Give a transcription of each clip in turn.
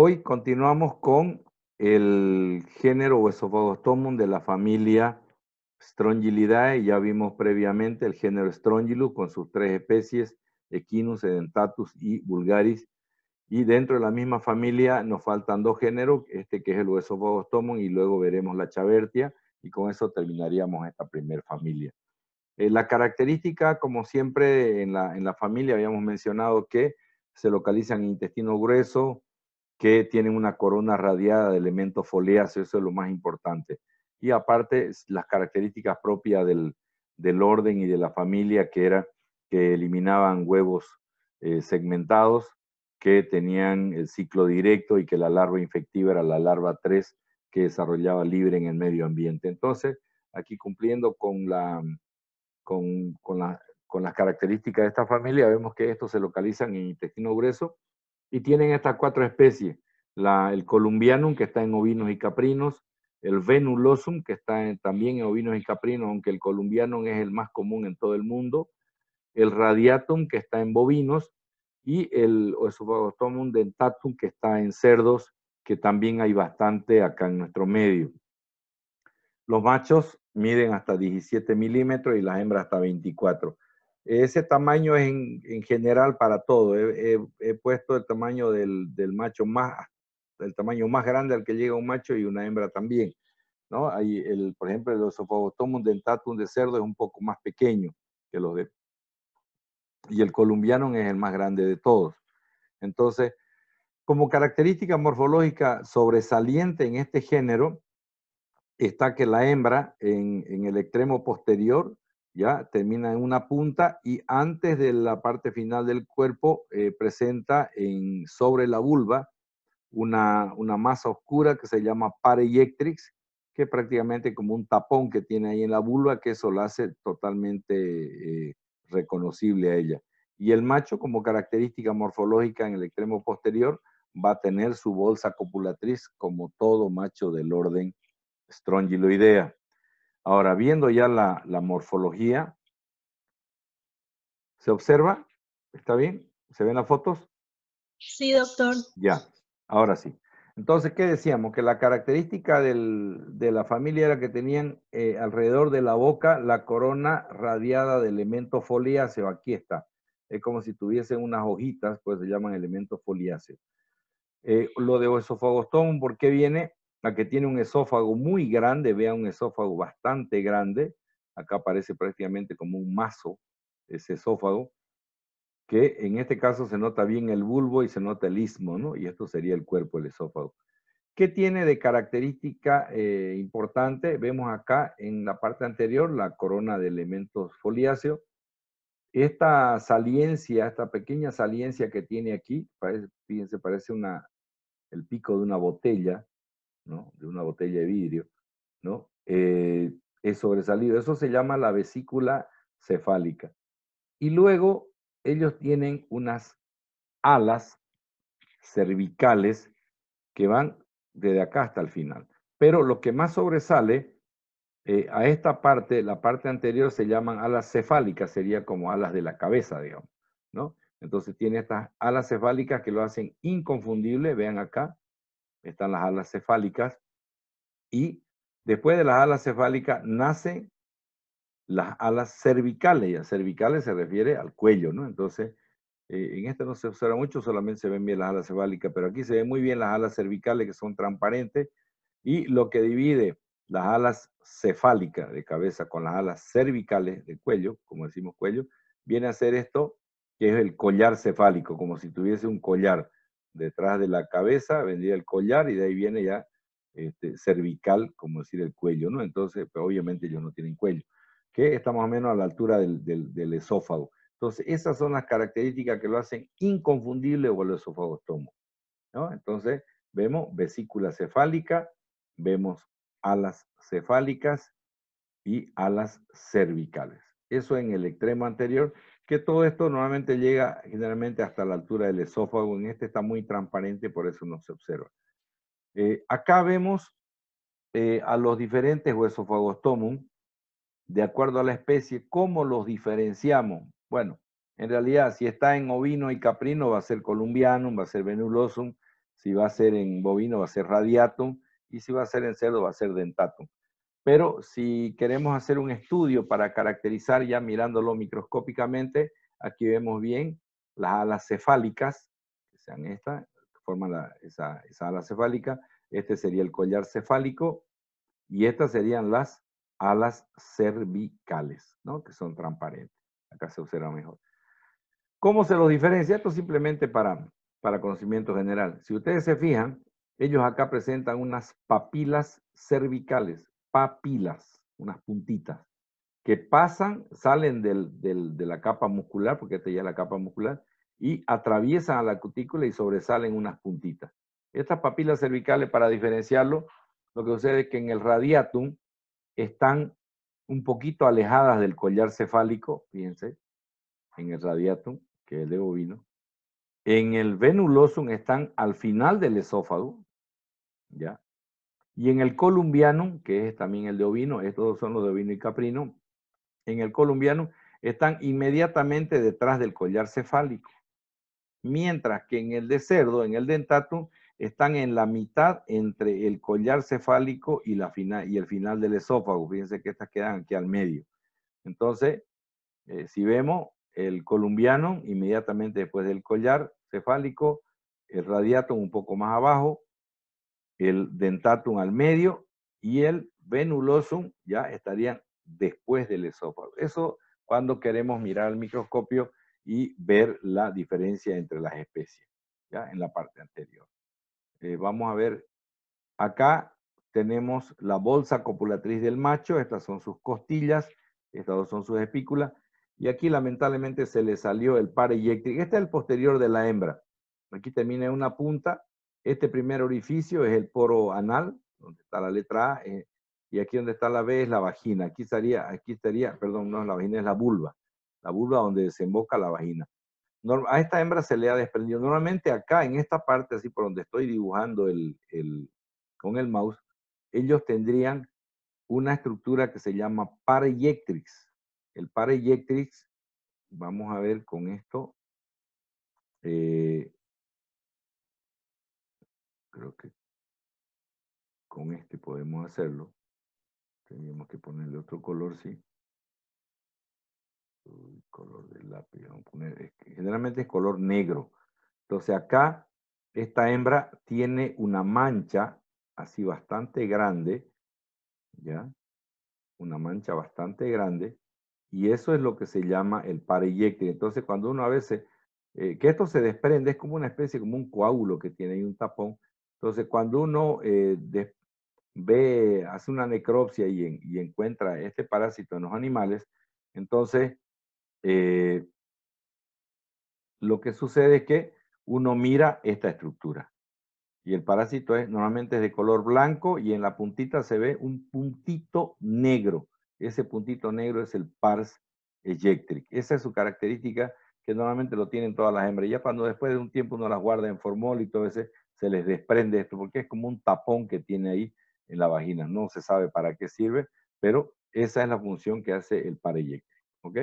Hoy continuamos con el género Oesophagostomus de la familia Strongylidae. Ya vimos previamente el género Strongylus con sus tres especies, Equinus, Edentatus y Vulgaris. Y dentro de la misma familia nos faltan dos géneros, este que es el Oesophagostomus y luego veremos la Chavertia, y con eso terminaríamos esta primera familia. La característica, como siempre en la familia, habíamos mencionado que se localizan en intestino grueso, que tienen una corona radiada de elementos foliáceos, eso es lo más importante. Y aparte, las características propias del orden y de la familia, que era que eliminaban huevos segmentados, que tenían el ciclo directo y que la larva infectiva era la larva 3, que desarrollaba libre en el medio ambiente. Entonces, aquí cumpliendo con las características de esta familia, vemos que estos se localizan en intestino grueso y tienen estas cuatro especies. El Columbianum, que está en ovinos y caprinos, el Venulosum, que está también en ovinos y caprinos, aunque el Columbianum es el más común en todo el mundo, el Radiatum, que está en bovinos, y el Oesophagostomus dentatum, que está en cerdos, que también hay bastante acá en nuestro medio. Los machos miden hasta 17 milímetros y las hembras hasta 24. Ese tamaño es en general para todo. He puesto el tamaño del macho el tamaño más grande al que llega un macho y una hembra también, ¿no? Por ejemplo, el Oesophagostomus dentatum de cerdo es un poco más pequeño que los de... Y el Columbianum es el más grande de todos. Entonces, como característica morfológica sobresaliente en este género, está que la hembra en el extremo posterior ya termina en una punta y antes de la parte final del cuerpo presenta sobre la vulva una masa oscura que se llama pareyectrix, que es prácticamente como un tapón que tiene ahí en la vulva, que eso la hace totalmente reconocible a ella. Y el macho, como característica morfológica en el extremo posterior, va a tener su bolsa copulatriz como todo macho del orden Strongyloidea. Ahora, viendo ya la morfología, ¿se observa? ¿Está bien? ¿Se ven las fotos? Sí, doctor. Ya, ahora sí. Entonces, ¿qué decíamos? Que la característica de la familia era que tenían alrededor de la boca la corona radiada de elementos foliáceos. Aquí está. Es como si tuviesen unas hojitas, pues se llaman elementos foliáceos. Lo de Oesophagostomus, ¿por qué viene? A que tiene un esófago muy grande, vea un esófago bastante grande. Acá parece prácticamente como un mazo ese esófago, que en este caso se nota bien el bulbo y se nota el istmo, ¿no? Y esto sería el cuerpo, el esófago. ¿Qué tiene de característica importante? Vemos acá en la parte anterior la corona de elementos foliáceos. Esta saliencia, esta pequeña saliencia que tiene aquí, fíjense, parece el pico de una botella, ¿no? De una botella de vidrio, ¿no? Es sobresalido. Eso se llama la vesícula cefálica. Y luego ellos tienen unas alas cervicales que van desde acá hasta el final. Pero lo que más sobresale a esta parte, la parte anterior se llaman alas cefálicas, sería como alas de la cabeza, digamos, ¿no? Entonces tiene estas alas cefálicas que lo hacen inconfundible, vean acá, están las alas cefálicas, y después de las alas cefálicas nacen las alas cervicales, y a cervicales se refiere al cuello, ¿no? Entonces, en este no se observa mucho, solamente se ven bien las alas cefálicas, pero aquí se ven muy bien las alas cervicales que son transparentes, y lo que divide las alas cefálicas de cabeza con las alas cervicales de cuello, como decimos cuello, viene a ser esto, que es el collar cefálico, como si tuviese un collar detrás de la cabeza, vendría el collar y de ahí viene ya cervical, como decir el cuello, ¿no? Entonces, pero obviamente ellos no tienen cuello, que está más o menos a la altura del esófago. Entonces, esas son las características que lo hacen inconfundible o el esofagostomos, ¿no? Entonces, vemos vesícula cefálica, vemos alas cefálicas y alas cervicales. Eso en el extremo anterior, que todo esto normalmente llega generalmente hasta la altura del esófago. En este está muy transparente, por eso no se observa. Acá vemos a los diferentes Oesophagostomus, de acuerdo a la especie. ¿Cómo los diferenciamos? Bueno, en realidad, si está en ovino y caprino, va a ser Columbianum, va a ser Venulosum. Si va a ser en bovino va a ser radiatum y si va a ser en cerdo va a ser dentatum. Pero si queremos hacer un estudio para caracterizar ya mirándolo microscópicamente, aquí vemos bien las alas cefálicas, que sean estas, que forman esa ala cefálica. Este sería el collar cefálico y estas serían las alas cervicales, ¿no? Que son transparentes. Acá se observa mejor. ¿Cómo se los diferencia? Esto simplemente para conocimiento general. Si ustedes se fijan, ellos acá presentan unas papilas cervicales, papilas, unas puntitas, que pasan, salen de la capa muscular, porque esta ya es la capa muscular, y atraviesan a la cutícula y sobresalen unas puntitas. Estas papilas cervicales, para diferenciarlo, lo que sucede es que en el radiatum están un poquito alejadas del collar cefálico, fíjense, en el radiatum, que es el de bovino. En el venulosum están al final del esófago, ¿ya? Y en el columbianum, que es también el de ovino, estos son los de ovino y caprino, en el columbianum están inmediatamente detrás del collar cefálico. Mientras que en el de cerdo, en el dentatum, están en la mitad entre el collar cefálico y el final del esófago. Fíjense que estas quedan aquí al medio. Entonces, si vemos el columbiano inmediatamente después del collar cefálico, el radiatum un poco más abajo, el dentatum al medio y el venulosum ya estarían después del esófago. Eso cuando queremos mirar al microscopio y ver la diferencia entre las especies, ya en la parte anterior. Vamos a ver, acá tenemos la bolsa copulatriz del macho, estas son sus costillas, estas dos son sus espículas, y aquí lamentablemente se le salió el par eyectric. Este es el posterior de la hembra. Aquí termina en una punta. Este primer orificio es el poro anal, donde está la letra A, y aquí donde está la B es la vagina. Aquí estaría, perdón, no es la vagina, es la vulva donde desemboca la vagina. A esta hembra se le ha desprendido. Normalmente acá, en esta parte, así por donde estoy dibujando con el mouse, ellos tendrían una estructura que se llama pareyectrix. El pareyectrix, vamos a ver con esto, creo que con este podemos hacerlo. Tendríamos que ponerle otro color, sí. Color del lápiz, vamos a poner, generalmente es color negro. Entonces acá, esta hembra tiene una mancha así bastante grande, ¿ya? Una mancha bastante grande, y eso es lo que se llama el pareyecte. Entonces, cuando uno a veces, que esto se desprende, es como una especie, como un coágulo que tiene ahí un tapón. Entonces, cuando uno hace una necropsia y encuentra este parásito en los animales, entonces, lo que sucede es que uno mira esta estructura. Y el parásito normalmente es de color blanco y en la puntita se ve un puntito negro. Ese puntito negro es el pars ejectric. Esa es su característica que normalmente lo tienen todas las hembras. Ya cuando después de un tiempo uno las guarda en formol y todo ese, se les desprende esto porque es como un tapón que tiene ahí en la vagina. No se sabe para qué sirve, pero esa es la función que hace el par ejectric. ¿Ok?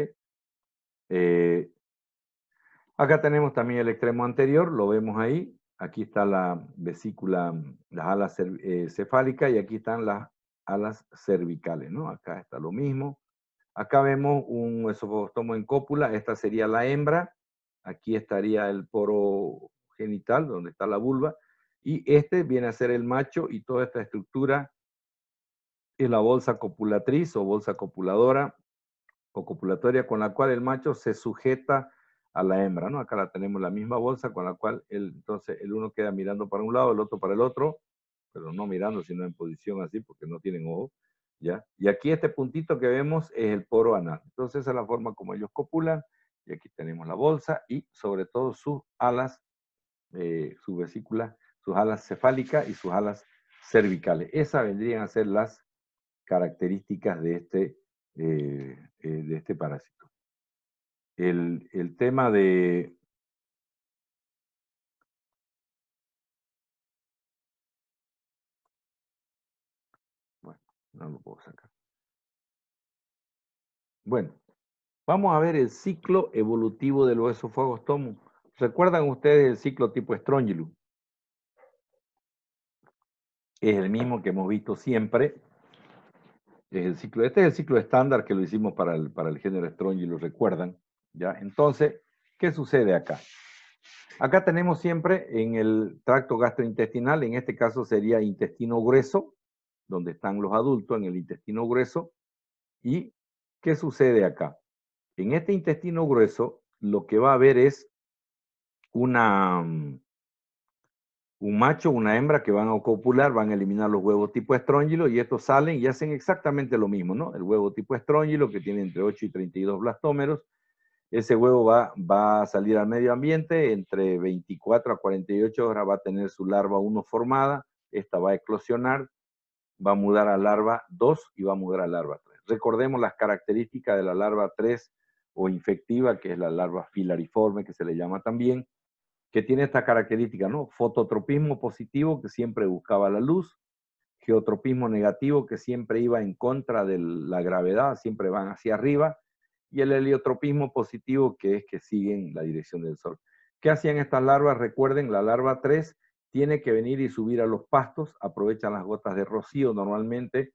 Acá tenemos también el extremo anterior, lo vemos ahí. Aquí está la vesícula, las alas cefálicas y aquí están las alas cervicales, ¿no? Acá está lo mismo. Acá vemos un esofagostomo en cópula, esta sería la hembra. Aquí estaría el poro genital, donde está la vulva. Y este viene a ser el macho y toda esta estructura es la bolsa copulatriz o bolsa copuladora o copulatoria con la cual el macho se sujeta a la hembra, ¿no? Acá la tenemos la misma bolsa con la cual entonces el uno queda mirando para un lado, el otro para el otro, pero no mirando, sino en posición así porque no tienen ojo, ¿ya? Y aquí este puntito que vemos es el poro anal. Entonces esa es la forma como ellos copulan y aquí tenemos la bolsa y sobre todo sus alas, su vesícula, sus alas cefálicas y sus alas cervicales. Esas vendrían a ser las características de este parásito. El tema de... Bueno, no lo puedo sacar. Bueno, vamos a ver el ciclo evolutivo de los esofagostomos. ¿Recuerdan ustedes el ciclo tipo Strongylus? es el mismo que hemos visto siempre. Es el ciclo, este es el ciclo estándar que lo hicimos para el género Strongylo, lo recuerdan, ¿ya? Entonces, ¿qué sucede acá? Acá tenemos siempre en el tracto gastrointestinal, en este caso sería intestino grueso, donde están los adultos, en el intestino grueso. ¿Y qué sucede acá? En este intestino grueso, lo que va a haber es un macho, una hembra que van a copular, van a eliminar los huevos tipo estróngilo y estos salen y hacen exactamente lo mismo, ¿no? El huevo tipo estróngilo que tiene entre 8 y 32 blastómeros, ese huevo va a salir al medio ambiente, entre 24 a 48 horas va a tener su larva 1 formada, esta va a eclosionar, va a mudar a larva 2 y va a mudar a larva 3. Recordemos las características de la larva 3 o infectiva, que es la larva filariforme, que se le llama también, que tiene esta característica, ¿no? Fototropismo positivo, que siempre buscaba la luz, geotropismo negativo, que siempre iba en contra de la gravedad, siempre van hacia arriba, y el heliotropismo positivo, que es que siguen la dirección del sol. ¿Qué hacían estas larvas? Recuerden, la larva 3 tiene que venir y subir a los pastos, aprovechan las gotas de rocío normalmente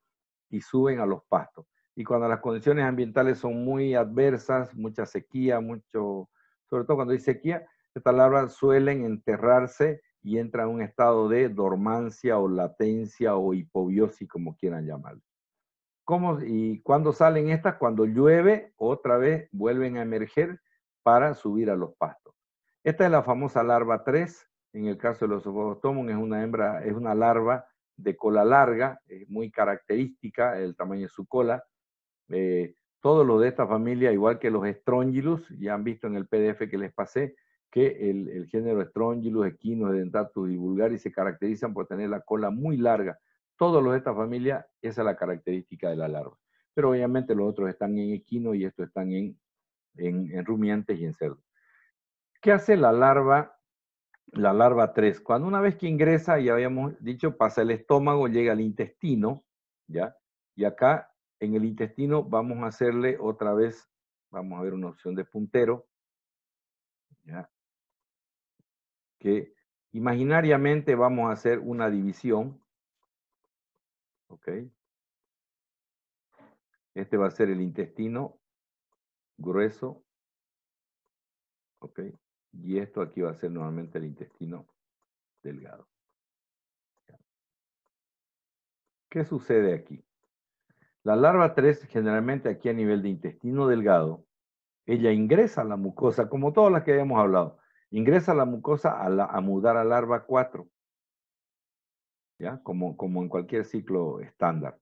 y suben a los pastos. Y cuando las condiciones ambientales son muy adversas, mucha sequía, sobre todo cuando hay sequía, estas larvas suelen enterrarse y entran en un estado de dormancia o latencia o hipobiosis, como quieran llamarlo. ¿Cómo y cuándo salen estas? Cuando llueve, otra vez vuelven a emerger para subir a los pastos. Esta es la famosa larva 3. En el caso de los Ophiotomon es una hembra, es una larva de cola larga, es muy característica el tamaño de su cola. Todos los de esta familia, igual que los Strongylus, ya han visto en el PDF que les pasé, que el género Strongylus, Equinus, Edentatus y Vulgaris se caracterizan por tener la cola muy larga. Todos los de esta familia, esa es la característica de la larva. Pero obviamente los otros están en equino y estos están en rumiantes y en cerdos. ¿Qué hace la larva 3? Cuando una vez que ingresa, ya habíamos dicho, pasa el estómago, llega al intestino, ¿ya? Y acá en el intestino vamos a hacerle otra vez, vamos a ver una opción de puntero, ¿ya? Que imaginariamente vamos a hacer una división, ¿ok? Este va a ser el intestino grueso, ¿ok? Y esto aquí va a ser nuevamente el intestino delgado. ¿Qué sucede aquí? La larva 3, generalmente aquí a nivel de intestino delgado, ella ingresa a la mucosa, como todas las que habíamos hablado, ingresa a la mucosa a mudar a larva 4, ¿ya? Como en cualquier ciclo estándar,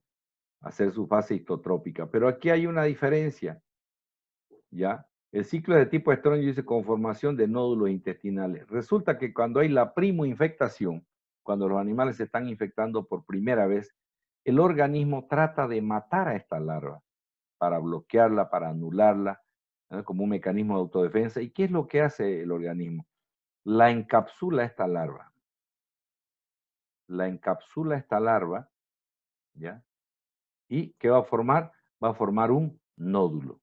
hacer su fase histotrópica. Pero aquí hay una diferencia, ¿ya? El ciclo de tipo Strong dice conformación de nódulos intestinales. Resulta que cuando hay la primoinfectación, cuando los animales se están infectando por primera vez, el organismo trata de matar a esta larva para bloquearla, para anularla, ¿no? Como un mecanismo de autodefensa. ¿Y qué es lo que hace el organismo? La encapsula esta larva. La encapsula esta larva, ¿ya? ¿Y qué va a formar? Va a formar un nódulo.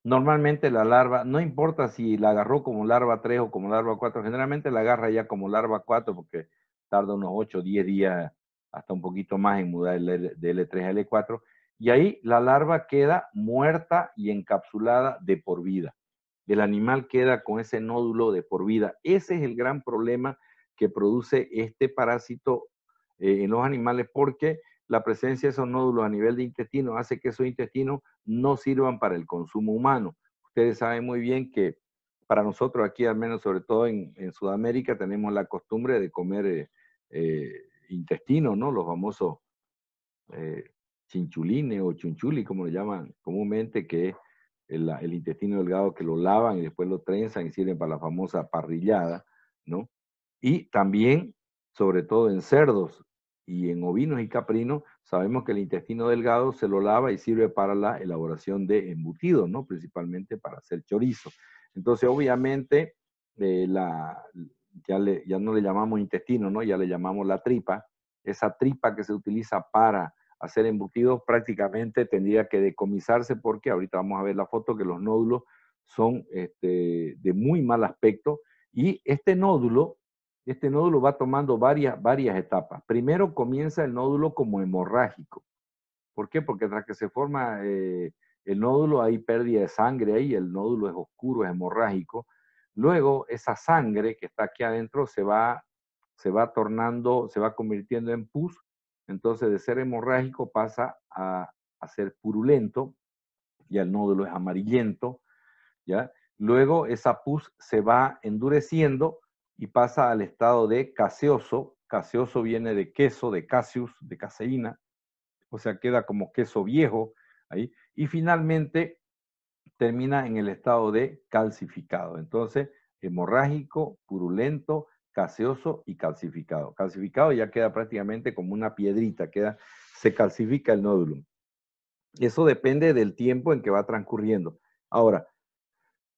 Normalmente la larva, no importa si la agarró como larva 3 o como larva 4, generalmente la agarra ya como larva 4 porque tarda unos 8 o 10 días, hasta un poquito más en mudar de L3 a L4, y ahí la larva queda muerta y encapsulada de por vida. El animal queda con ese nódulo de por vida. Ese es el gran problema que produce este parásito en los animales, porque la presencia de esos nódulos a nivel de intestino hace que esos intestinos no sirvan para el consumo humano. Ustedes saben muy bien que para nosotros aquí, al menos sobre todo en Sudamérica, tenemos la costumbre de comer intestino, ¿no? Los famosos chinchulines o chunchuli, como lo llaman comúnmente, que es el intestino delgado que lo lavan y después lo trenzan y sirven para la famosa parrillada, ¿no? Y también, sobre todo en cerdos y en ovinos y caprinos, sabemos que el intestino delgado se lo lava y sirve para la elaboración de embutidos, ¿no? Principalmente para hacer chorizo. Entonces, obviamente, ya no le llamamos intestino, ¿no? Ya le llamamos la tripa. Esa tripa que se utiliza para hacer embutidos prácticamente tendría que decomisarse porque ahorita vamos a ver la foto que los nódulos son de muy mal aspecto y este nódulo este nódulo va tomando varias etapas. Primero comienza el nódulo como hemorrágico. ¿Por qué? Porque tras que se forma el nódulo hay pérdida de sangre ahí, el nódulo es oscuro, es hemorrágico. Luego esa sangre que está aquí adentro se va tornando, se va convirtiendo en pus. Entonces de ser hemorrágico pasa a ser purulento, ya el nódulo es amarillento, ¿ya? Luego esa pus se va endureciendo y pasa al estado de caseoso. Caseoso viene de queso, de caseus, de caseína, o sea, queda como queso viejo ahí. Y finalmente termina en el estado de calcificado. Entonces, hemorrágico, purulento, gaseoso y calcificado. Calcificado ya queda prácticamente como una piedrita, se calcifica el nódulo. Eso depende del tiempo en que va transcurriendo. Ahora,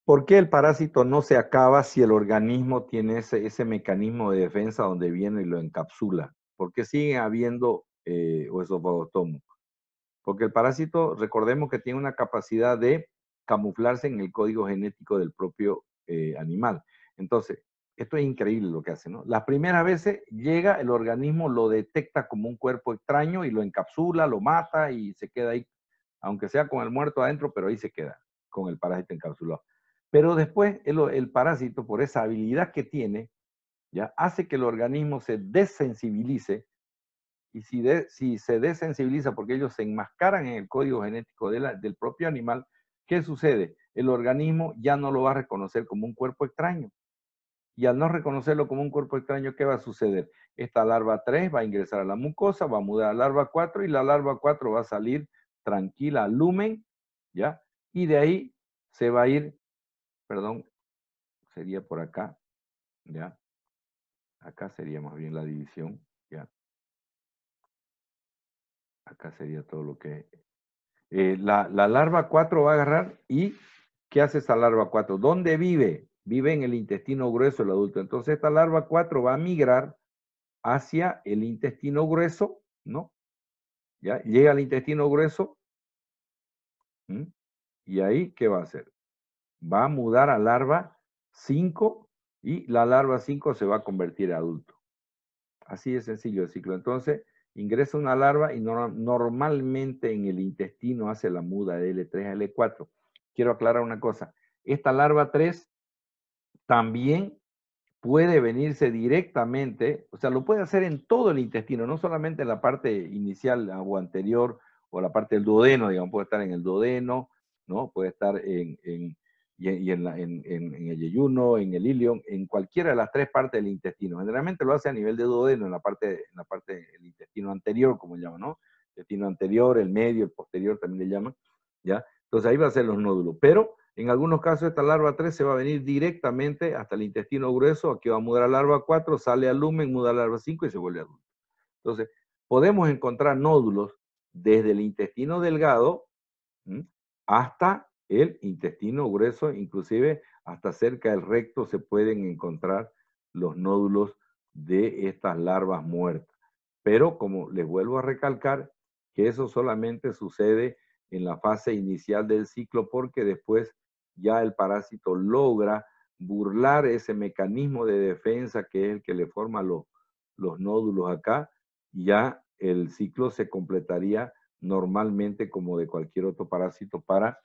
¿por qué el parásito no se acaba si el organismo tiene ese mecanismo de defensa donde viene y lo encapsula? ¿Por qué sigue habiendo oesofagostomo? Porque el parásito, recordemos que tiene una capacidad de camuflarse en el código genético del propio animal. Entonces, esto es increíble lo que hace, ¿no? Las primeras veces llega, el organismo lo detecta como un cuerpo extraño y lo encapsula, lo mata y se queda ahí, aunque sea con el muerto adentro, pero ahí se queda, con el parásito encapsulado. Pero después el parásito, por esa habilidad que tiene, ya hace que el organismo se desensibilice. Y si se desensibiliza porque ellos se enmascaran en el código genético del propio animal, ¿qué sucede? El organismo ya no lo va a reconocer como un cuerpo extraño. Y al no reconocerlo como un cuerpo extraño, ¿qué va a suceder? Esta larva 3 va a ingresar a la mucosa, va a mudar a la larva 4 y la larva 4 va a salir tranquila al lumen, ¿ya? Y de ahí se va a ir, perdón, sería por acá, ¿ya? Acá sería más bien la división, ¿ya? Acá sería todo lo que la larva 4 va a agarrar y ¿qué hace esa larva 4? ¿Dónde vive? Vive en el intestino grueso del adulto. Entonces esta larva 4 va a migrar hacia el intestino grueso, ¿no? ¿Ya? Llega al intestino grueso, ¿m? Y ahí, ¿qué va a hacer? Va a mudar a larva 5 y la larva 5 se va a convertir en adulto. Así de sencillo el ciclo. Entonces, ingresa una larva y normalmente en el intestino hace la muda de L3 a L4. Quiero aclarar una cosa. Esta larva 3 también puede venirse directamente, o sea, lo puede hacer en todo el intestino, no solamente en la parte inicial o anterior o la parte del duodeno, digamos, puede estar en el duodeno, ¿no? Puede estar en el yeyuno, en el ilion, en cualquiera de las tres partes del intestino. Generalmente lo hace a nivel de duodeno, en la parte del intestino anterior, como llaman, ¿no? El intestino anterior, el medio, el posterior también le llaman, ¿ya? Entonces ahí va a ser los nódulos, pero en algunos casos esta larva 3 se va a venir directamente hasta el intestino grueso, aquí va a mudar a larva 4, sale al lumen, muda a larva 5 y se vuelve adulto. Entonces, podemos encontrar nódulos desde el intestino delgado hasta el intestino grueso, inclusive hasta cerca del recto se pueden encontrar los nódulos de estas larvas muertas. Pero como les vuelvo a recalcar, que eso solamente sucede en la fase inicial del ciclo porque después ya el parásito logra burlar ese mecanismo de defensa que es el que le forma los nódulos acá, y ya el ciclo se completaría normalmente como de cualquier otro parásito para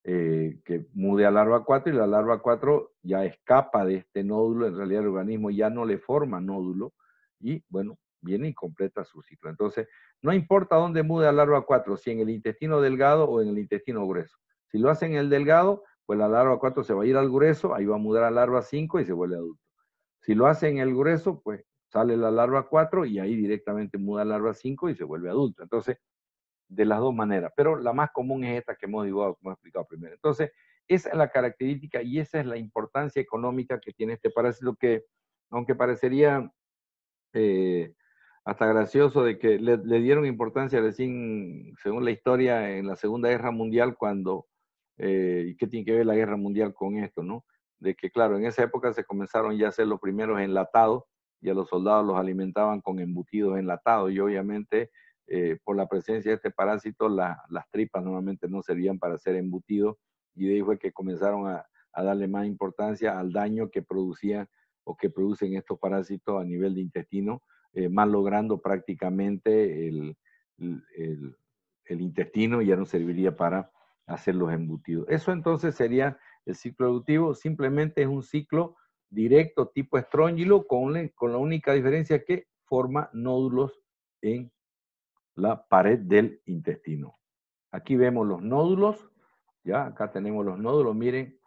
que mude a larva 4 y la larva 4 ya escapa de este nódulo, en realidad el organismo ya no le forma nódulo y bueno, viene y completa su ciclo. Entonces, no importa dónde mude a larva 4, si en el intestino delgado o en el intestino grueso. Si lo hacen en el delgado, pues la larva 4 se va a ir al grueso, ahí va a mudar a larva 5 y se vuelve adulto. Si lo hacen en el grueso, pues sale la larva 4 y ahí directamente muda a larva 5 y se vuelve adulto. Entonces, de las dos maneras, pero la más común es esta que hemos explicado primero. Entonces, esa es la característica y esa es la importancia económica que tiene este parásito que, aunque parecería hasta gracioso de que le dieron importancia recién, según la historia, en la Segunda Guerra Mundial, cuando, ¿y qué tiene que ver la Guerra Mundial con esto, no? De que, claro, en esa época se comenzaron ya a hacer los primeros enlatados y a los soldados los alimentaban con embutidos enlatados y obviamente por la presencia de este parásito las tripas normalmente no servían para hacer embutidos y de ahí fue que comenzaron a darle más importancia al daño que producían o que producen estos parásitos a nivel de intestino, malogrando prácticamente el intestino y ya no serviría para hacer los embutidos. Eso entonces sería el ciclo evolutivo, simplemente es un ciclo directo tipo estróngilo con la única diferencia que forma nódulos en la pared del intestino. Aquí vemos los nódulos, ya acá tenemos los nódulos, miren,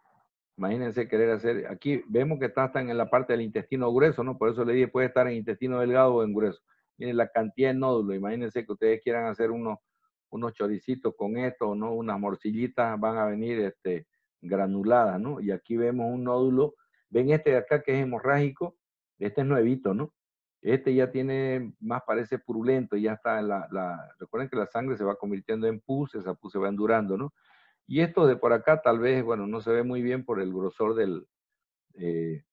imagínense querer hacer, aquí vemos que están en la parte del intestino grueso, ¿no? Por eso le dije, puede estar en intestino delgado o en grueso. Miren la cantidad de nódulos, imagínense que ustedes quieran hacer unos choricitos con esto, ¿no? Unas morcillitas van a venir granuladas, ¿no? Y aquí vemos un nódulo, ven este de acá que es hemorrágico, este es nuevito, ¿no? Este ya tiene, más parece purulento, ya está en recuerden que la sangre se va convirtiendo en pus, esa pus se va endurando, ¿no? Y esto de por acá tal vez, bueno, no se ve muy bien por el grosor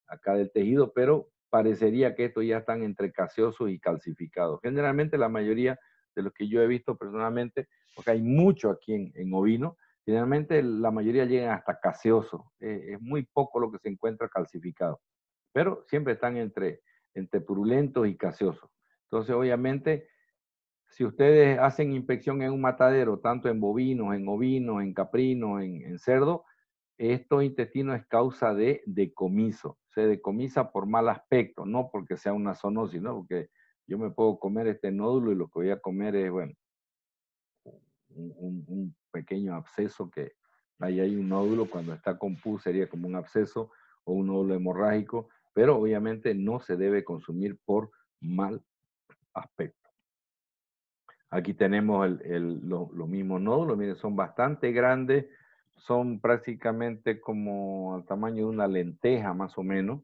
acá del tejido, pero parecería que estos ya están entre gaseosos y calcificados. Generalmente la mayoría de los que yo he visto personalmente, porque hay mucho aquí en ovino, generalmente la mayoría llegan hasta gaseosos. Es muy poco lo que se encuentra calcificado, pero siempre están entre purulentos y gaseosos. Entonces, obviamente, si ustedes hacen inspección en un matadero, tanto en bovinos, en ovinos, en caprinos, en cerdo, estos intestinos es causa de decomiso. Se decomisa por mal aspecto, no porque sea una zoonosis, ¿no? Porque yo me puedo comer este nódulo y lo que voy a comer es, bueno, un pequeño absceso que ahí hay un nódulo, cuando está con pus sería como un absceso o un nódulo hemorrágico, pero obviamente no se debe consumir por mal aspecto. Aquí tenemos los mismos nódulos, miren, son bastante grandes, son prácticamente como el tamaño de una lenteja más o menos,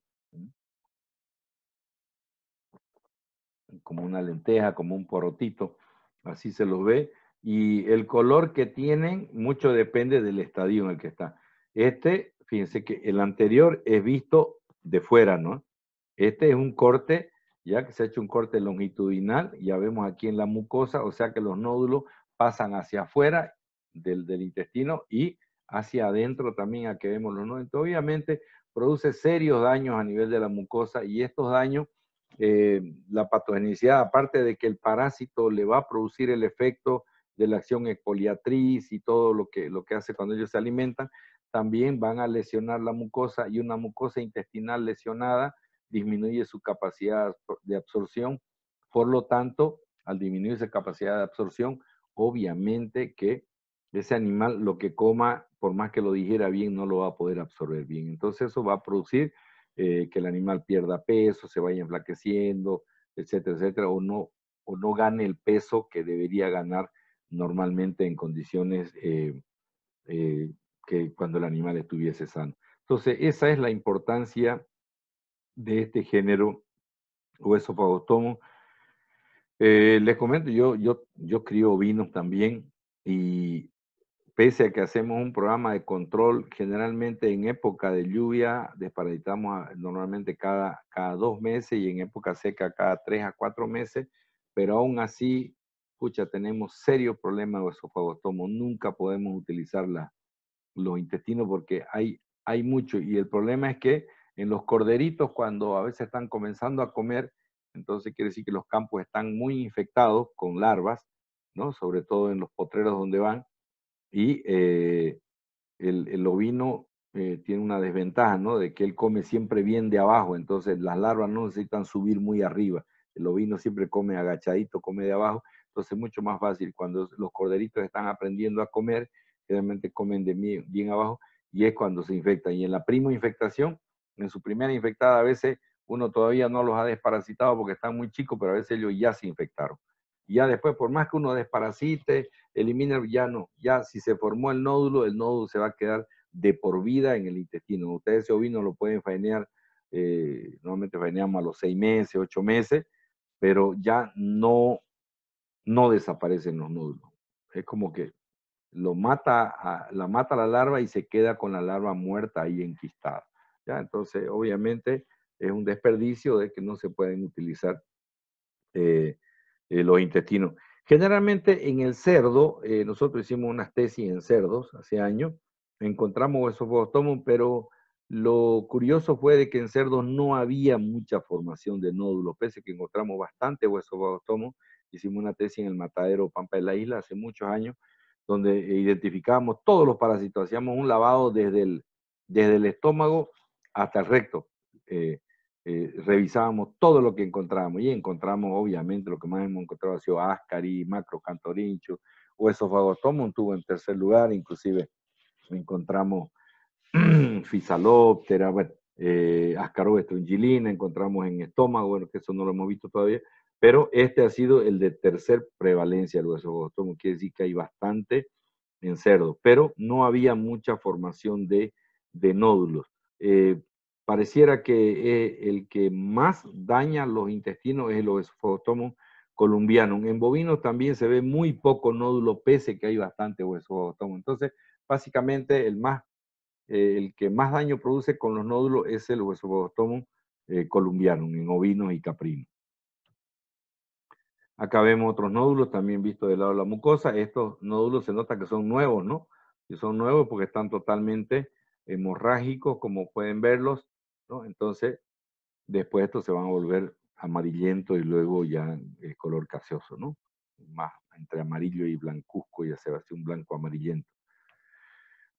como una lenteja, como un porotito, así se los ve, y el color que tienen mucho depende del estadio en el que está. Fíjense que el anterior es visto de fuera, ¿no? Este es un corte, ya que se ha hecho un corte longitudinal, ya vemos aquí en la mucosa, o sea que los nódulos pasan hacia afuera del intestino y hacia adentro también, aquí vemos los nódulos. Entonces, obviamente produce serios daños a nivel de la mucosa y estos daños, la patogenicidad, aparte de que el parásito le va a producir el efecto de la acción exfoliatriz y todo lo que hace cuando ellos se alimentan, también van a lesionar la mucosa y una mucosa intestinal lesionada disminuye su capacidad de absorción. Por lo tanto, al disminuir esa capacidad de absorción, obviamente que ese animal lo que coma, por más que lo digiera bien, no lo va a poder absorber bien. Entonces eso va a producir que el animal pierda peso, se vaya enflaqueciendo, etcétera, etcétera, o no gane el peso que debería ganar normalmente en condiciones que cuando el animal estuviese sano. Entonces, esa es la importancia de este género Huesophagostomo. Les comento, yo crío ovinos también y pese a que hacemos un programa de control, generalmente en época de lluvia desparasitamos normalmente cada 2 meses y en época seca cada 3 a 4 meses, pero aún así, pucha, tenemos serios problemas de esofagostomos. Nunca podemos utilizar los intestinos porque hay mucho y el problema es que en los corderitos cuando a veces están comenzando a comer, entonces quiere decir que los campos están muy infectados con larvas, ¿no? Sobre todo en los potreros donde van, y el ovino tiene una desventaja, ¿no? De que él come siempre bien de abajo, entonces las larvas no necesitan subir muy arriba. El ovino siempre come agachadito, come de abajo, entonces es mucho más fácil. Cuando los corderitos están aprendiendo a comer, generalmente comen de bien abajo y es cuando se infectan. Y en la primoinfectación, en su primera infectada, a veces uno todavía no los ha desparasitado porque están muy chicos, pero a veces ellos ya se infectaron. Y ya después, por más que uno desparasite, elimina, ya no, ya si se formó el nódulo se va a quedar de por vida en el intestino. Ustedes ese ovino lo pueden faenear, normalmente faeneamos a los 6 meses, 8 meses, pero ya no desaparecen los nódulos. Es como que la mata la larva y se queda con la larva muerta ahí enquistada. ¿Ya? Entonces, obviamente, es un desperdicio de que no se pueden utilizar los intestinos. Generalmente en el cerdo, nosotros hicimos unas tesis en cerdos hace años, encontramos esofagostomum, pero Lo curioso fue de que en cerdos no había mucha formación de nódulos, pese a que encontramos bastante hueso vagostomo. Hicimos una tesis en el matadero Pampa de la Isla hace muchos años, donde identificábamos todos los parásitos, hacíamos un lavado desde el estómago hasta el recto. Revisábamos todo lo que encontrábamos y encontramos, obviamente, lo que más hemos encontrado ha sido ascari, macrocantorincho, hueso vagostomo estuvo en tercer lugar, inclusive encontramos Physaloptera, bueno, Ascaroba stringilina, encontramos en estómago, bueno, que eso no lo hemos visto todavía, pero este ha sido el de tercer prevalencia del hueso vagostomo, quiere decir que hay bastante en cerdo, pero no había mucha formación de nódulos. Pareciera que el que más daña los intestinos es el oesophagostomo columbianum. En bovinos también se ve muy poco nódulo, pese que hay bastante oesophagostomo. Entonces, básicamente el que más daño produce con los nódulos es el oesophagostomo columbianum en ovinos y caprinos. Acá vemos otros nódulos también vistos del lado de la mucosa. Estos nódulos se nota que son nuevos, ¿no? Y son nuevos porque están totalmente hemorrágicos, como pueden verlos, ¿no? Entonces, después estos se van a volver amarillentos y luego ya color gaseoso, ¿no? Más entre amarillo y blancuzco, ya se va a hacer un blanco amarillento.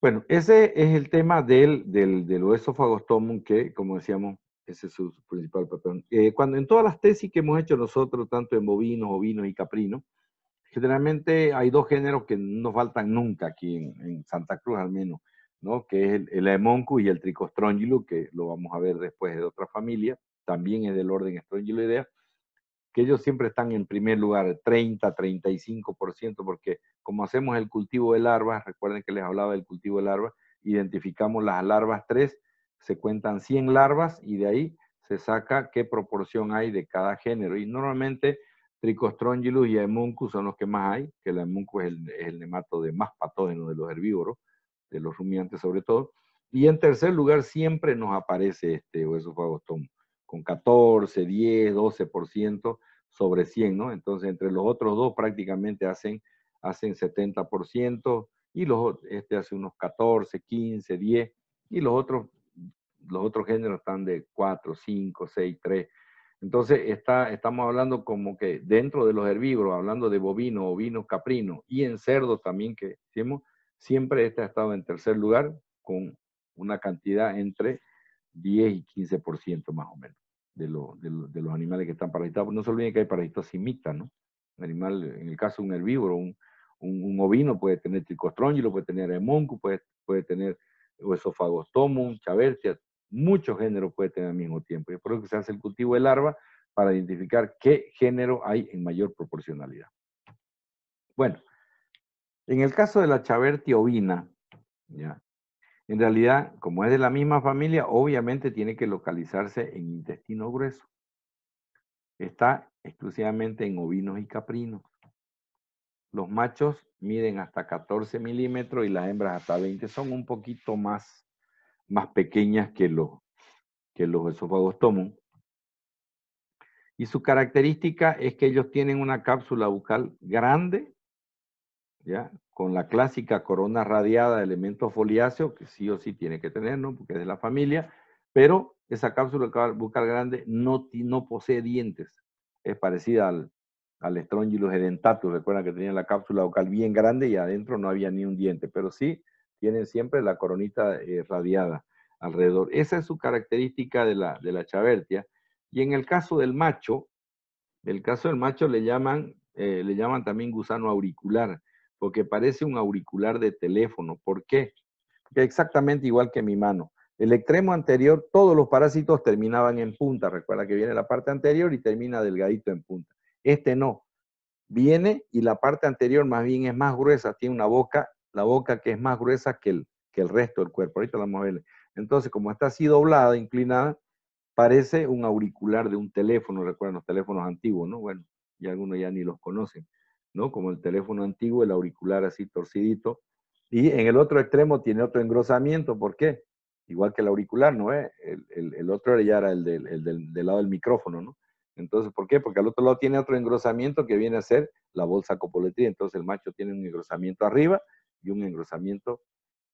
Bueno, ese es el tema del oesophagostomo que, como decíamos, ese es su principal patrón. Cuando en todas las tesis que hemos hecho nosotros, tanto en bovinos, ovinos y caprinos, generalmente hay dos géneros que no faltan nunca aquí en Santa Cruz al menos, ¿no? Que es el Haemoncus y el Trichostrongylus, que lo vamos a ver después de otra familia, también es del orden Strongyloidea, que ellos siempre están en primer lugar, 30, 35%, porque como hacemos el cultivo de larvas, recuerden que les hablaba del cultivo de larvas, identificamos las larvas 3, se cuentan 100 larvas y de ahí se saca qué proporción hay de cada género. Y normalmente Trichostrongylus y Haemoncus son los que más hay, que el Haemoncus es el nematode más patógeno de los herbívoros, de los rumiantes sobre todo. Y en tercer lugar siempre nos aparece este oesophagostomo, con 14, 10, 12% sobre 100, ¿no? Entonces, entre los otros dos prácticamente hacen 70% y este hace unos 14, 15, 10 y los otros géneros están de 4, 5, 6, 3. Entonces, estamos hablando como que dentro de los herbívoros, hablando de bovino, ovino, caprino y en cerdo también que hicimos, siempre este ha estado en tercer lugar con una cantidad entre 10 y 15% más o menos de los animales que están parasitados. No se olviden que hay parasitosis mixta, ¿no? Un animal, en el caso de un herbívoro, un ovino puede tener Trichostrongylus, puede tener Haemoncus, puede tener Oesophagostomus, Chavertia, muchos géneros puede tener al mismo tiempo. Y por eso que se hace el cultivo de larva para identificar qué género hay en mayor proporcionalidad. Bueno, en el caso de la Chavertia ovina, ¿ya? En realidad, como es de la misma familia, obviamente tiene que localizarse en intestino grueso. Está exclusivamente en ovinos y caprinos. Los machos miden hasta 14 milímetros y las hembras hasta 20. Son un poquito más pequeñas que los esofagostomos. Y su característica es que ellos tienen una cápsula bucal grande, ¿ya? Con la clásica corona radiada de elementos foliáceos, que sí o sí tiene que tener, ¿no? Porque es de la familia, pero esa cápsula bucal grande no posee dientes. Es parecida al Strongylos edentatus. Recuerdan que tenía la cápsula bucal bien grande y adentro no había ni un diente, pero sí tienen siempre la coronita radiada alrededor. Esa es su característica de la Chavertia. Y en el caso del macho, le llaman también gusano auricular, porque parece un auricular de teléfono. ¿Por qué? Que exactamente igual que mi mano. El extremo anterior, todos los parásitos terminaban en punta. Recuerda que viene la parte anterior y termina delgadito en punta. Este no. Viene y la parte anterior más bien es más gruesa. Tiene la boca que es más gruesa que el resto del cuerpo. Ahorita la vamos a ver. Entonces, como está así doblada, inclinada, parece un auricular de un teléfono. Recuerdan los teléfonos antiguos, ¿no? Bueno, ya algunos ya ni los conocen, ¿no? Como el teléfono antiguo, el auricular así torcidito. Y en el otro extremo tiene otro engrosamiento. ¿Por qué? Igual que el auricular, ¿no? El otro ya era el del lado del micrófono, ¿no? Entonces, ¿por qué? Porque al otro lado tiene otro engrosamiento que viene a ser la bolsa copoletría. Entonces, el macho tiene un engrosamiento arriba y un engrosamiento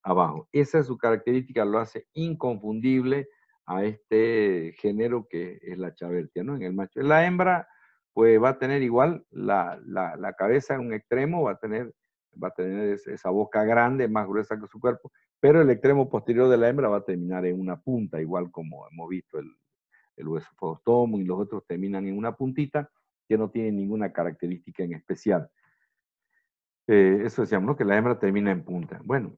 abajo. Esa es su característica, lo hace inconfundible a este género que es la chavertia, ¿no? En el macho. La hembra, pues va a tener igual la cabeza en un extremo, va a tener esa boca grande, más gruesa que su cuerpo, pero el extremo posterior de la hembra va a terminar en una punta, igual como hemos visto el huesopostomo y los otros terminan en una puntita que no tiene ninguna característica en especial. Eso decíamos, ¿no? Que la hembra termina en punta. Bueno,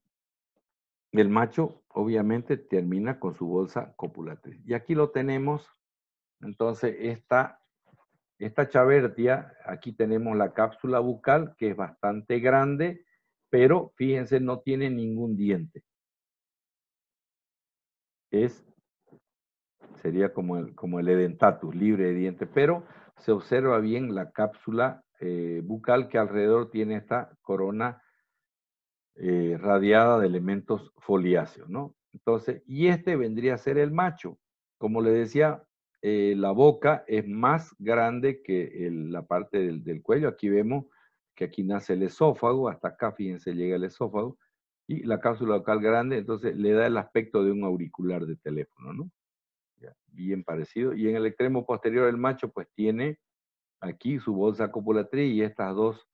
el macho obviamente termina con su bolsa copulatriz. Y aquí lo tenemos, entonces esta chavertia, aquí tenemos la cápsula bucal que es bastante grande, pero fíjense, no tiene ningún diente. Sería como el edentatus, libre de dientes, pero se observa bien la cápsula bucal que alrededor tiene esta corona radiada de elementos foliáceos, ¿no? Entonces, y este vendría a ser el macho. Como le decía, la boca es más grande que la parte del cuello. Aquí vemos que aquí nace el esófago, hasta acá, fíjense, llega el esófago, y la cápsula bucal grande, entonces le da el aspecto de un auricular de teléfono, ¿no? Ya, bien parecido. Y en el extremo posterior del macho, pues tiene aquí su bolsa copulatriz y estos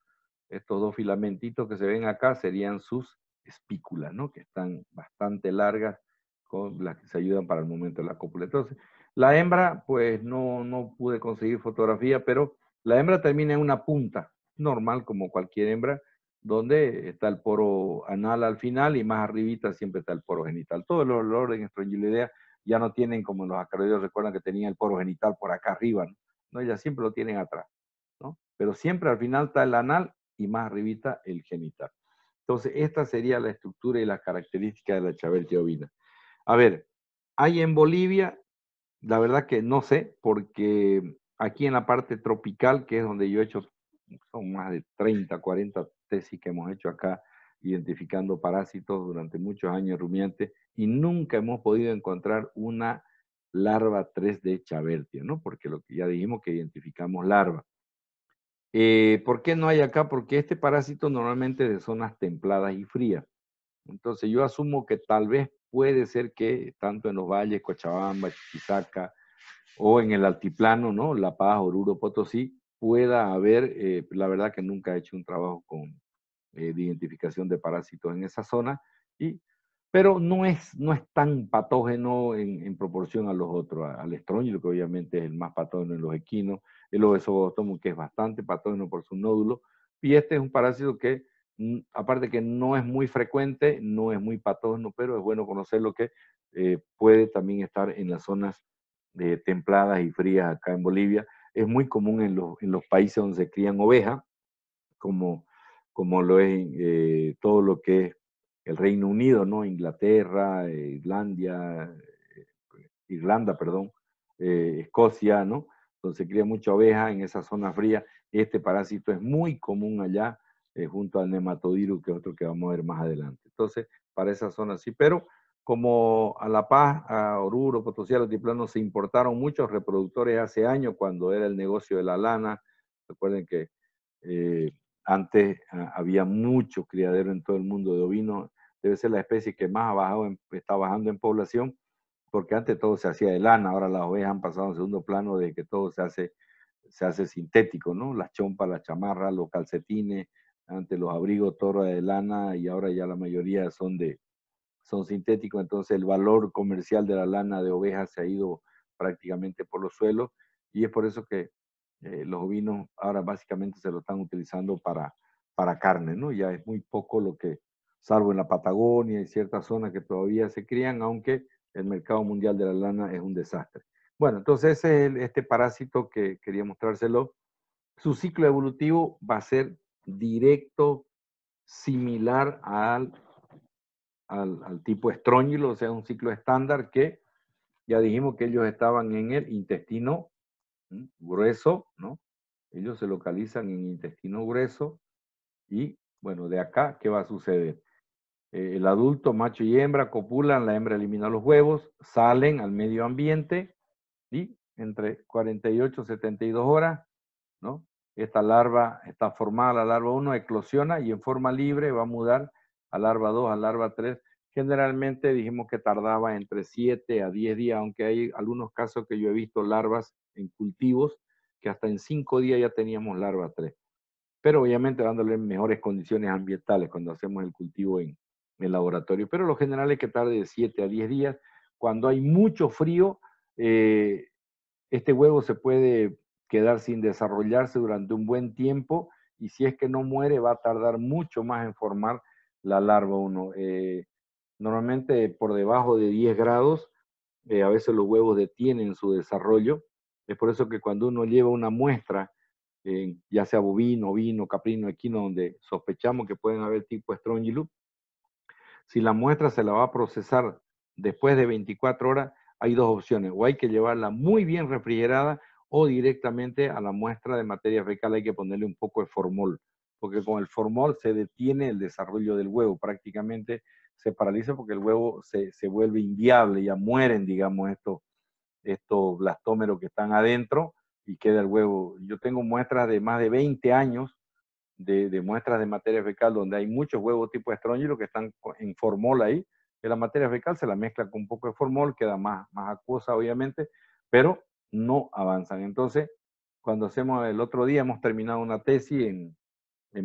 dos filamentitos que se ven acá serían sus espículas, ¿no? Que están bastante largas, con las que se ayudan para el momento de la cópula. Entonces, la hembra, pues no pude conseguir fotografía, pero la hembra termina en una punta, normal como cualquier hembra, donde está el poro anal al final y más arribita siempre está el poro genital. Todos los orden Strongyloidea ya no tienen como los acaroideos, recuerdan que tenían el poro genital por acá arriba, ¿no? No, ellas siempre lo tienen atrás, ¿no? Pero siempre al final está el anal y más arribita el genital. Entonces, esta sería la estructura y las características de la chavertia ovina. A ver, hay en Bolivia, la verdad que no sé, porque aquí en la parte tropical, que es donde yo he hecho, son más de 30, 40 tesis que hemos hecho acá, identificando parásitos durante muchos años rumiantes, y nunca hemos podido encontrar una larva 3 de chavertia, ¿no? Porque lo que ya dijimos que identificamos larva. ¿Por qué no hay acá? Porque este parásito normalmente es de zonas templadas y frías. Entonces yo asumo que tal vez puede ser que tanto en los valles, Cochabamba, Chuquisaca o en el altiplano, ¿no? La Paz, Oruro, Potosí, pueda haber, la verdad que nunca he hecho un trabajo de identificación de parásitos en esa zona, pero no es tan patógeno en proporción a los otros, al estróngilo, que obviamente es el más patógeno en los equinos, el obesobostomo, que es bastante patógeno por su nódulo, y este es un parásito que, aparte que no es muy frecuente, no es muy patógeno, pero es bueno conocerlo que puede también estar en las zonas templadas y frías acá en Bolivia. Es muy común en los países donde se crían ovejas, como lo es todo lo que es el Reino Unido, ¿no? Inglaterra, Irlanda, perdón, Escocia, ¿no? Donde se cría mucha oveja en esa zona fría. Este parásito es muy común allá, junto al nematodirus, que es otro que vamos a ver más adelante. Entonces, para esa zona sí, pero como a La Paz, a Oruro, Potosí, a los altiplano se importaron muchos reproductores hace años cuando era el negocio de la lana. Recuerden que eh, antes había mucho criadero en todo el mundo de ovinos. Debe ser la especie que más está bajando en población, porque antes todo se hacía de lana, ahora las ovejas han pasado en segundo plano de que todo se hace sintético, ¿no? Las chompas, las chamarras, los calcetines, antes los abrigos, todo de lana, y ahora ya la mayoría son sintéticos, entonces el valor comercial de la lana de ovejas se ha ido prácticamente por los suelos, y es por eso que los ovinos ahora básicamente se lo están utilizando para carne, ¿no? Ya es muy poco lo que, salvo en la Patagonia y ciertas zonas que todavía se crían, aunque el mercado mundial de la lana es un desastre. Bueno, entonces ese es este parásito que quería mostrárselo. Su ciclo evolutivo va a ser directo, similar al tipo estróngilo, o sea, un ciclo estándar que ya dijimos que ellos estaban en el intestino grueso, ¿no? Ellos se localizan en intestino grueso y, bueno, de acá, ¿qué va a suceder? El adulto, macho y hembra, copulan, la hembra elimina los huevos, salen al medio ambiente y entre 48 y 72 horas, ¿no? Esta larva está formada, la larva 1 eclosiona y en forma libre va a mudar a larva 2, a larva 3, Generalmente dijimos que tardaba entre 7 a 10 días, aunque hay algunos casos que yo he visto larvas en cultivos que hasta en 5 días ya teníamos larva 3. Pero obviamente dándole mejores condiciones ambientales cuando hacemos el cultivo en el laboratorio. Pero lo general es que tarde de 7 a 10 días. Cuando hay mucho frío, eh, este huevo se puede quedar sin desarrollarse durante un buen tiempo y si es que no muere va a tardar mucho más en formar la larva uno. Normalmente por debajo de 10 grados, a veces los huevos detienen su desarrollo. Es por eso que cuando uno lleva una muestra, ya sea bovino, ovino, caprino, equino, donde sospechamos que pueden haber tipo Strongylus, si la muestra se la va a procesar después de 24 horas, hay dos opciones. O hay que llevarla muy bien refrigerada o directamente a la muestra de materia fecal hay que ponerle un poco de formol, porque con el formol se detiene el desarrollo del huevo, prácticamente se paraliza porque el huevo se vuelve inviable, ya mueren, digamos, estos blastómeros que están adentro y queda el huevo. Yo tengo muestras de más de 20 años de muestras de materia fecal donde hay muchos huevos tipo estróngilo que están en formol ahí, que la materia fecal se la mezcla con un poco de formol, queda más acuosa obviamente, pero no avanzan. Entonces, cuando hacemos el otro día, hemos terminado una tesis en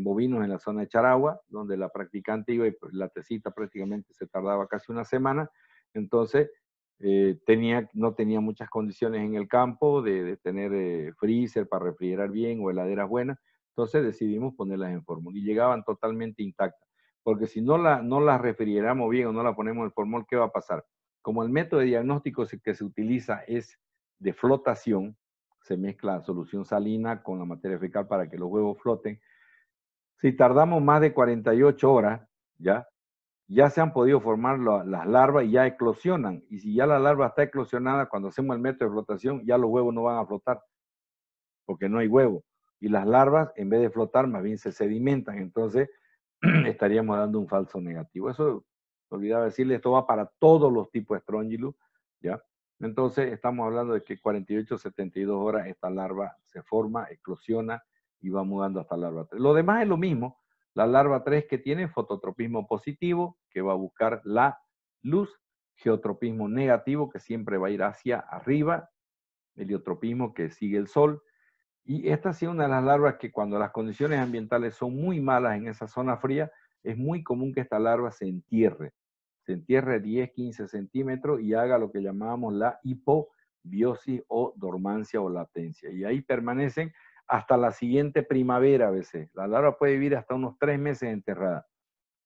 bovinos en la zona de Charagua, donde la practicante iba y la tesita prácticamente se tardaba casi una semana, entonces no tenía muchas condiciones en el campo de tener freezer para refrigerar bien o heladeras buenas, entonces decidimos ponerlas en formol y llegaban totalmente intactas, porque si no las refrigeramos bien o no la ponemos en formol, ¿qué va a pasar? Como el método de diagnóstico que se utiliza es de flotación, se mezcla solución salina con la materia fecal para que los huevos floten. Si tardamos más de 48 horas, ya se han podido formar las larvas y ya eclosionan. Y si ya la larva está eclosionada, cuando hacemos el método de flotación, ya los huevos no van a flotar, porque no hay huevo. Y las larvas, en vez de flotar, más bien se sedimentan. Entonces, estaríamos dando un falso negativo. Eso, olvidaba decirle, esto va para todos los tipos de Strongylus, ¿ya? Entonces, estamos hablando de que 48, 72 horas esta larva se forma, eclosiona y va mudando hasta larva 3. Lo demás es lo mismo. La larva 3 que tiene fototropismo positivo, que va a buscar la luz, geotropismo negativo, que siempre va a ir hacia arriba, heliotropismo, que sigue el sol, y esta ha sido una de las larvas que cuando las condiciones ambientales son muy malas en esa zona fría, es muy común que esta larva se entierre 10, 15 centímetros y haga lo que llamábamos la hipobiosis o dormancia o latencia. Y ahí permanecen hasta la siguiente primavera a veces. La larva puede vivir hasta unos 3 meses enterrada.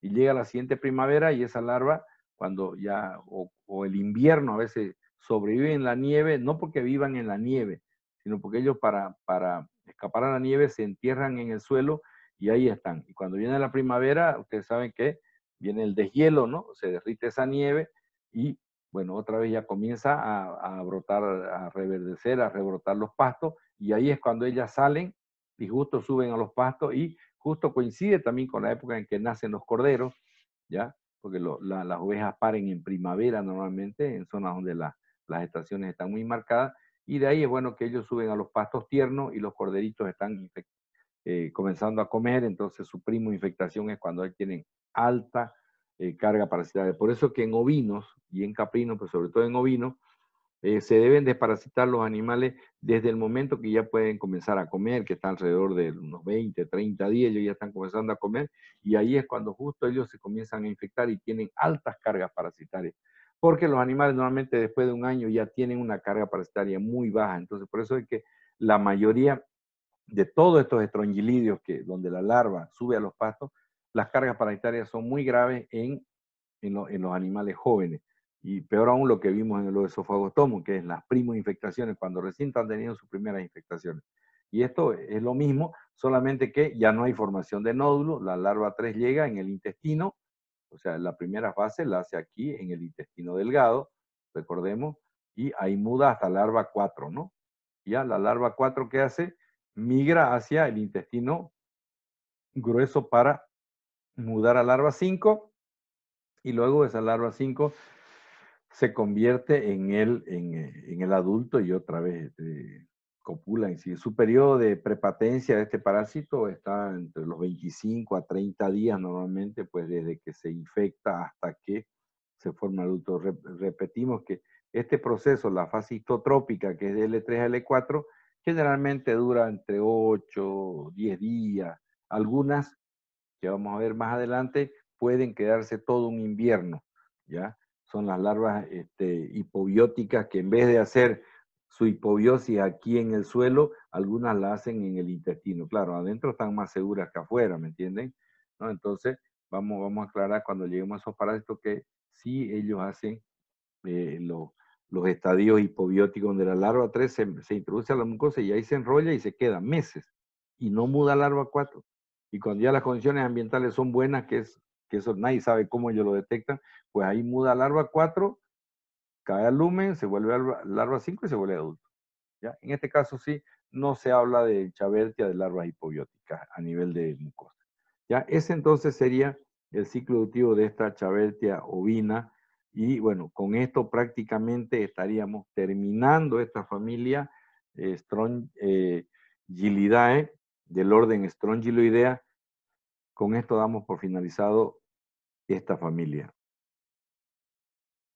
Y llega la siguiente primavera y esa larva, cuando ya, o el invierno a veces sobrevive en la nieve, no porque vivan en la nieve, sino porque ellos para escapar a la nieve se entierran en el suelo y ahí están. Y cuando viene la primavera, ustedes saben que viene el deshielo, ¿no? Se derrite esa nieve y, bueno, otra vez ya comienza a brotar, a reverdecer, a rebrotar los pastos y ahí es cuando ellas salen y justo suben a los pastos y justo coincide también con la época en que nacen los corderos, ¿ya? Porque las ovejas paren en primavera normalmente, en zonas donde las estaciones están muy marcadas, y de ahí es bueno que ellos suben a los pastos tiernos y los corderitos están comenzando a comer, entonces su primo infectación es cuando tienen alta carga parasitaria. Por eso que en ovinos y en caprinos, pero sobre todo en ovinos, se deben desparasitar los animales desde el momento que ya pueden comenzar a comer, que está alrededor de unos 20, 30 días, ellos ya están comenzando a comer, y ahí es cuando justo ellos se comienzan a infectar y tienen altas cargas parasitarias. Porque los animales normalmente después de un año ya tienen una carga parasitaria muy baja. Entonces, por eso es que la mayoría de todos estos estrongilidios donde la larva sube a los pastos, las cargas parasitarias son muy graves en los animales jóvenes. Y peor aún lo que vimos en el esofagostomos, que es las primoinfectaciones, cuando recién están teniendo sus primeras infectaciones. Y esto es lo mismo, solamente que ya no hay formación de nódulos, la larva 3 llega en el intestino, o sea, la primera fase la hace aquí en el intestino delgado, recordemos, y ahí muda hasta larva 4, ¿no? Ya la larva 4 que hace, migra hacia el intestino grueso para mudar a larva 5 y luego esa larva 5 se convierte en el adulto y otra vez copula en sí. Su periodo de prepatencia de este parásito está entre los 25 a 30 días normalmente, pues desde que se infecta hasta que se forma adulto. Repetimos que este proceso, la fase histotrópica, que es de L3 a L4, generalmente dura entre 8 o 10 días. Algunas, que vamos a ver más adelante, pueden quedarse todo un invierno, ¿ya? Son las larvas hipobióticas que en vez de hacer su hipobiosis aquí en el suelo, algunas la hacen en el intestino. Claro, adentro están más seguras que afuera, ¿me entienden? ¿No? Entonces, vamos a aclarar cuando lleguemos a esos parásitos que sí ellos hacen los estadios hipobióticos donde la larva 3 se introduce a la mucosa y ahí se enrolla y se queda meses y no muda larva 4. Y cuando ya las condiciones ambientales son buenas, que eso nadie sabe cómo ellos lo detectan, pues ahí muda larva 4, cae al lumen, se vuelve larva 5 y se vuelve adulto. ¿Ya? En este caso sí, no se habla de chavertia de larvas hipobióticas a nivel de mucosa. ¿Ya? Ese entonces sería el ciclo evolutivo de esta chavertia ovina. Y bueno, con esto prácticamente estaríamos terminando esta familia Strongyllidae del orden Strongyloidea. Con esto damos por finalizado esta familia.